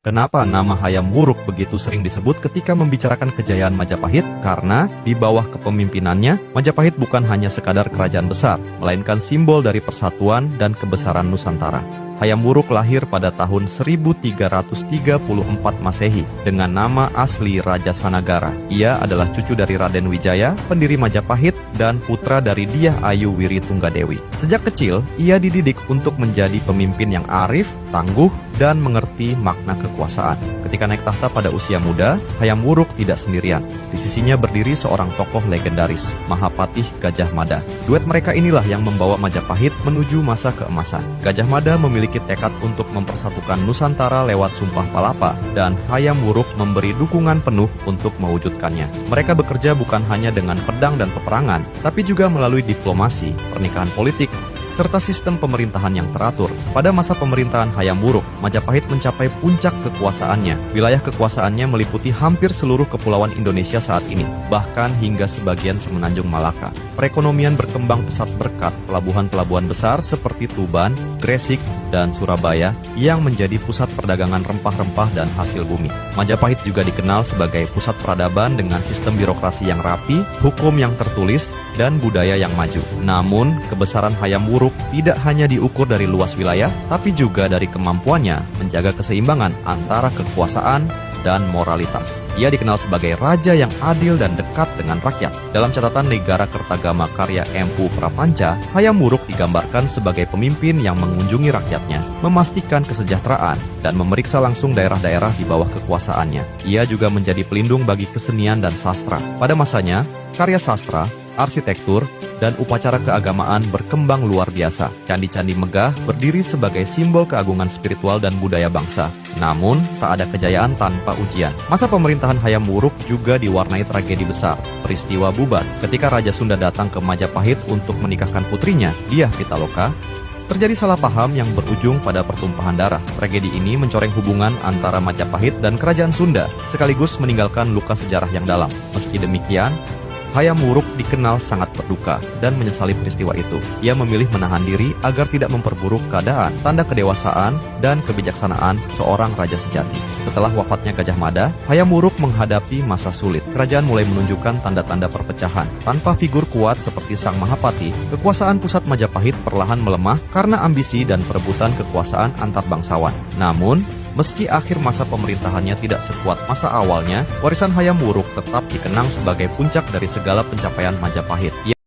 Kenapa nama Hayam Wuruk begitu sering disebut ketika membicarakan kejayaan Majapahit? Karena di bawah kepemimpinannya, Majapahit bukan hanya sekadar kerajaan besar, melainkan simbol dari persatuan dan kebesaran Nusantara. Hayam Wuruk lahir pada tahun 1334 Masehi dengan nama asli Raja Sanagara. Ia adalah cucu dari Raden Wijaya, pendiri Majapahit, dan putra dari Dyah Ayu Wiri Tunggadewi. Sejak kecil, ia dididik untuk menjadi pemimpin yang arif, tangguh, dan mengerti makna kekuasaan. Ketika naik tahta pada usia muda, Hayam Wuruk tidak sendirian. Di sisinya berdiri seorang tokoh legendaris, Mahapatih Gajah Mada. Duet mereka inilah yang membawa Majapahit menuju masa keemasan. Gajah Mada memiliki tekad untuk mempersatukan Nusantara lewat Sumpah Palapa, dan Hayam Wuruk memberi dukungan penuh untuk mewujudkannya. Mereka bekerja bukan hanya dengan pedang dan peperangan, tapi juga melalui diplomasi, pernikahan politik, serta sistem pemerintahan yang teratur. Pada masa pemerintahan Hayam Wuruk, Majapahit mencapai puncak kekuasaannya. Wilayah kekuasaannya meliputi hampir seluruh kepulauan Indonesia saat ini, bahkan hingga sebagian semenanjung Malaka. Perekonomian berkembang pesat berkat pelabuhan-pelabuhan besar seperti Tuban, Gresik, dan Surabaya yang menjadi pusat perdagangan rempah-rempah dan hasil bumi. Majapahit juga dikenal sebagai pusat peradaban dengan sistem birokrasi yang rapi, hukum yang tertulis, dan budaya yang maju. Namun, kebesaran Hayam Wuruk tidak hanya diukur dari luas wilayah, tapi juga dari kemampuannya menjaga keseimbangan antara kekuasaan dan moralitas. Ia dikenal sebagai raja yang adil dan dekat dengan rakyat. Dalam catatan Negara Kertagama karya Empu Prapanca, Hayam Wuruk digambarkan sebagai pemimpin yang mengunjungi rakyatnya, memastikan kesejahteraan, dan memeriksa langsung daerah-daerah di bawah kekuasaannya. Ia juga menjadi pelindung bagi kesenian dan sastra. Pada masanya, karya sastra, arsitektur, dan upacara keagamaan berkembang luar biasa. Candi-candi megah berdiri sebagai simbol keagungan spiritual dan budaya bangsa. Namun, tak ada kejayaan tanpa ujian. Masa pemerintahan Hayam Wuruk juga diwarnai tragedi besar, peristiwa Bubat. Ketika Raja Sunda datang ke Majapahit untuk menikahkan putrinya, Dyah Pitaloka, terjadi salah paham yang berujung pada pertumpahan darah. Tragedi ini mencoreng hubungan antara Majapahit dan Kerajaan Sunda, sekaligus meninggalkan luka sejarah yang dalam. Meski demikian, Hayam Wuruk dikenal sangat berduka dan menyesali peristiwa itu. Ia memilih menahan diri agar tidak memperburuk keadaan, tanda kedewasaan dan kebijaksanaan seorang raja sejati. Setelah wafatnya Gajah Mada, Hayam Wuruk menghadapi masa sulit. Kerajaan mulai menunjukkan tanda-tanda perpecahan. Tanpa figur kuat seperti sang Mahapati, kekuasaan pusat Majapahit perlahan melemah karena ambisi dan perebutan kekuasaan antar bangsawan. Namun, meski akhir masa pemerintahannya tidak sekuat masa awalnya, warisan Hayam Wuruk tetap dikenang sebagai puncak dari segala pencapaian Majapahit.